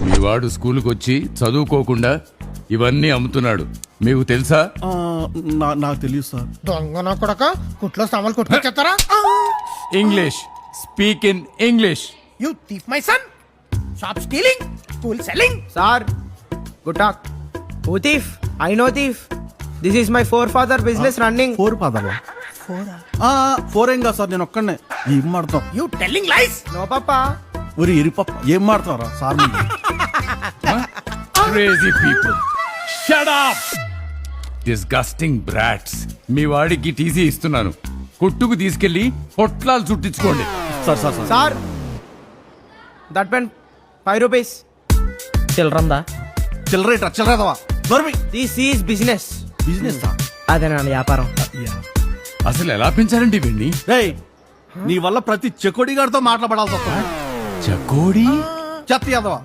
మీ వాడు స్కూల్కి వచ్చి చదువుకోకుండా ఇవన్నీ అమ్ముతున్నాడు, మీకు తెలుసా? నాకు తెలియదు సార్. దొంగ నా కొడక కుట్లో సామాన్లు కొట్టుకొచ్చేస్తారా? English, speak in English. You thief my son. Shop stealing, school selling. Sir, good talk. Who thief? I know thief. This is my forefather business running. Four పదవా? ఫోర్ ఏం కాదు సార్, నేను ఒక్కడనే. ఏం మాడతాం? You telling lies. No, papa. ఊరి ఎరిపప్ప ఏం మాడతారా sir? Crazy people. Shut up! Disgusting brats. మీ వాడికి టీసీ ఇస్తున్నాను, కొట్టుకు తీసుకెళ్లి పొట్లాలు చుట్టించుకోండి. Sir sir sir Sir, that pen 5 rupees. చిల్లరందా? చిల్లరేట్రా చిల్లరేదవా? This is business. Business sir. అదే నా వ్యాపారం. అసలు ఎలా పెంచారండి ఇవన్నీ? రేయ్, నీ వల్ల ప్రతి చెకోడి గారితో మాట్లాడాల్సి వస్తుంది. చకోడి చెత్త యాదవా.